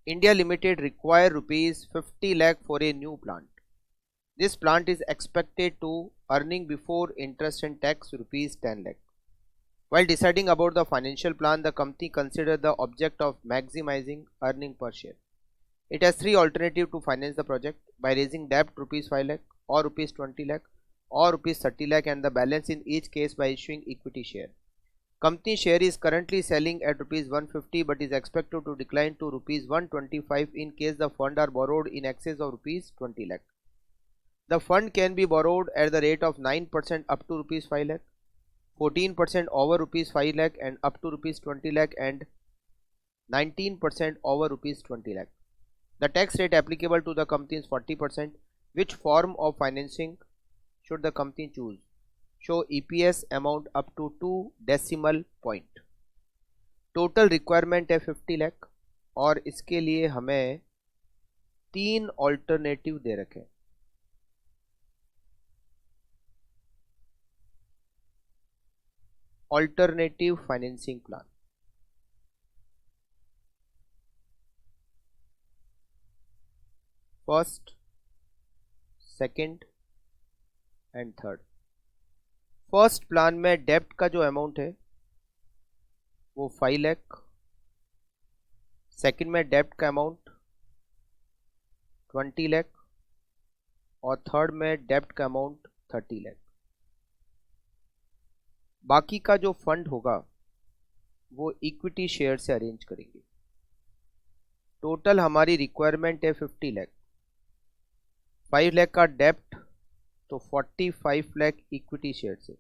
India Limited require rupees 50 lakh for a new plant. This plant is expected to earning before interest and tax rupees 10 lakh. While deciding about the financial plan, the company considered the object of maximizing earning per share. It has three alternatives to finance the project: by raising debt rupees 5 lakh or rupees 20 lakh or rupees 30 lakh, and the balance in each case by issuing equity share. Company share is currently selling at rupees 150 but is expected to decline to rupees 125 in case the fund are borrowed in excess of rupees 20 lakh. The fund can be borrowed at the rate of 9% up to rupees 5 lakh, 14% over rupees 5 lakh and up to rupees 20 lakh, and 19% over rupees 20 lakh. The tax rate applicable to the company is 40%. Which form of financing should the company choose? Show EPS amount up to 2 decimal point. Total requirement है 50 लाख और इसके लिए हमें 3 alternative दे रखे हैं. Alternative financing plan. First, second and third. First plan में डेब्ट का जो अमाउंट है वो 5 लाख. सेकंड में डेब्ट का अमाउंट 20 लाख और थर्ड में डेब्ट का अमाउंट 30 लाख. बाकी का जो फंड होगा वो इक्विटी शेयर से अरेंज करेंगे. टोटल हमारी रिक्वायरमेंट है 50 लाख. 5 लाख का डेब्ट तो 45 लाख इक्विटी शेयर से.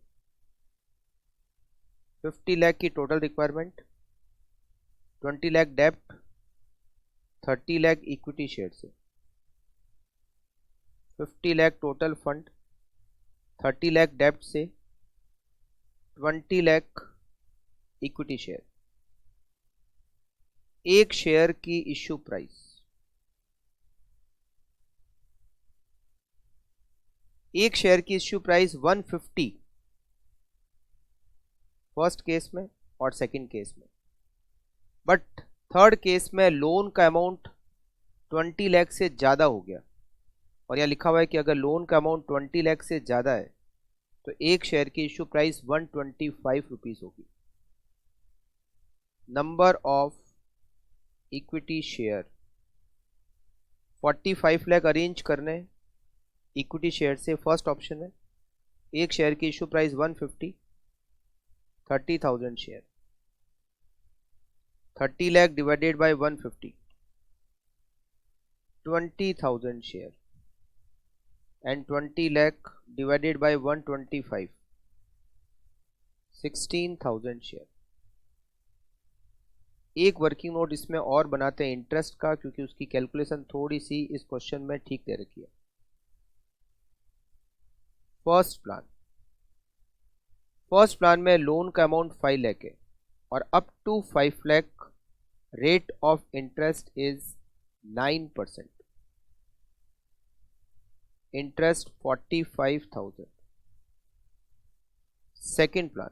50 लाख की टोटल रिक्वायरमेंट, 20 लाख डेब्ट, 30 लाख इक्विटी शेयर से. 50 लाख टोटल फंड, 30 लाख डेब्ट से, 20 लाख इक्विटी शेयर. एक शेयर की इश्यू प्राइस, एक शेयर की इश्यू प्राइस 150 फर्स्ट केस में और सेकंड केस में. बट थर्ड केस में लोन का अमाउंट 20 लाख से ज़्यादा हो गया और यहाँ लिखा हुआ है कि अगर लोन का अमाउंट 20 लाख से ज़्यादा है तो एक शेयर की इश्यू प्राइस 125 रुपीज़ होगी. Number of equity share 45 lakh arrange करने इक्विटी शेयर से. फर्स्ट ऑप्शन है. एक शेयर की issue price 150, 30,000 share. 30 lakh divided by 150, 20,000 share and 20 lakh divided by 125, 16,000 share. एक वर्किंग नोट इसमें और बनाते हैं इंटरेस्ट का, क्योंकि उसकी कैलकुलेशन थोड़ी सी इस क्वेश्चन में ठीक दे रखी है. फर्स्ट प्लान, फर्स्ट प्लान में लोन का अमाउंट 5 लाख है और up to 5 lakh rate of interest is 9%. Interest 45,000. Second plan,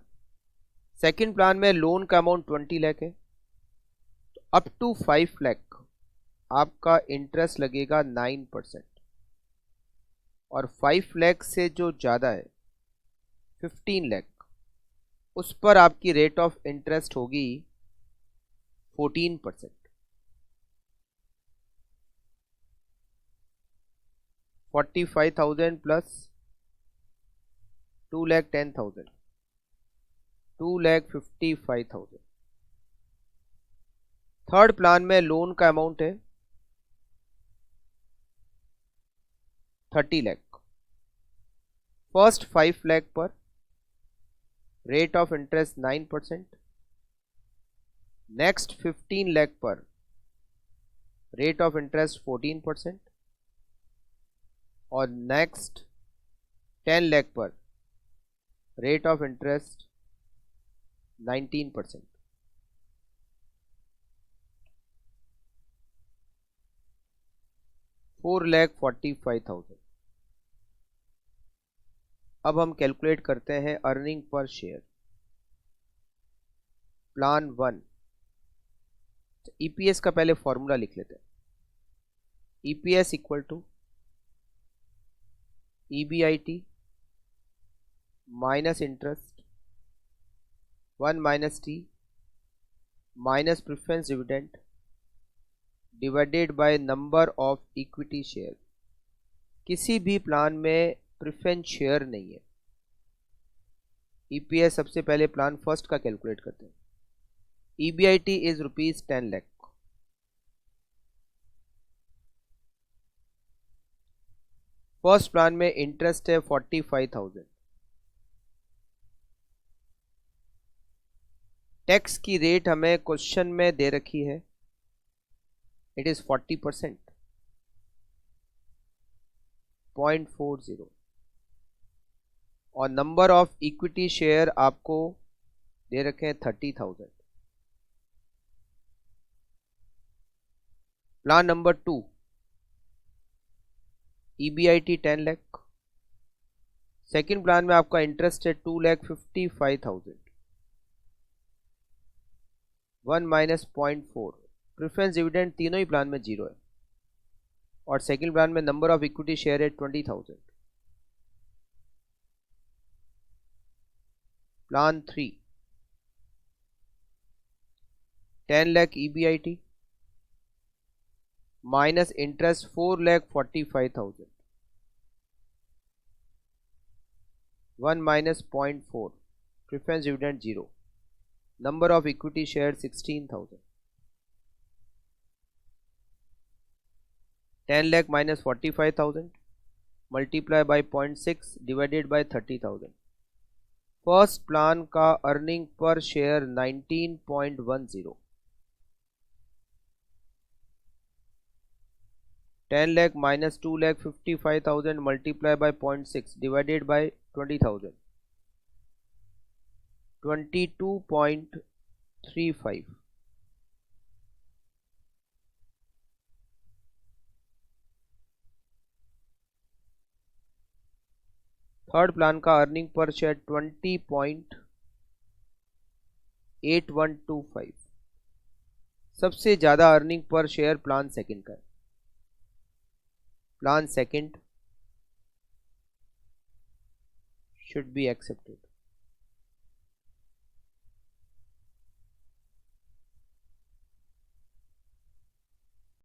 second plan में लोन का अमाउंट 20 लाख है तो अप टू 5 लाख आपका इंटरेस्ट लगेगा 9% और 5 लाख से जो ज़्यादा है 15 लाख उस पर आपकी रेट ऑफ इंटरेस्ट होगी 14%. 45,000 प्लस 2,10,000, 2,55,000. थर्ड प्लान में लोन का अमाउंट है 30 लाख. फर्स्ट 5 लाख पर rate of interest 9%, next 15 lakh पर रेट ऑफ इंटरेस्ट 14% और नेक्स्ट 10 लाख पर रेट ऑफ इंटरेस्ट 19%. $4,45,000. अब हम कैलकुलेट करते हैं earning per share. Plan 1 EPS का पहले फॉर्मूला लिख लेते हैं। EPS equal to EBIT minus interest 1 minus T minus preference dividend divided by number of equity share. किसी भी प्लान में प्रेफरेंस शेयर नहीं है। ईपीएस सबसे पहले प्लान फर्स्ट का कैलकुलेट करते हैं। EBIT is ₹10 lakh. First plan में इंटरेस्ट है 45,000। टैक्स की रेट हमें क्वेश्चन में दे रखी है, इट इज 40%, 0.40। और नंबर ऑफ इक्विटी शेयर आपको दे रखे हैं 30,000। Plan number 2 EBIT 10 lakh. Second plan में आपका इंटरेस्ट है 2,55,000। 1 माइनस 0.4। प्रेफरेंस डिविडेंड तीनों ही प्लान में 0 है। और सेकेंड प्लान में नंबर ऑफ इक्विटी शेयर है 20,000। Plan 3 10 lakh EBIT minus interest 4,45,000। 1 minus 0.4। Preference dividend 0। Number of equity share 16,000। 10 lakh minus 45,000 multiply by 0.6 divided by 30,000। First plan का earning per share 19.10। 10 lakh minus 2,55,000 multiply by 0.6 divided by 20,000। 22.35। Third plan का earning per share 20.8125। सबसे ज्यादा earning per share plan second का है। Plan second should be accepted।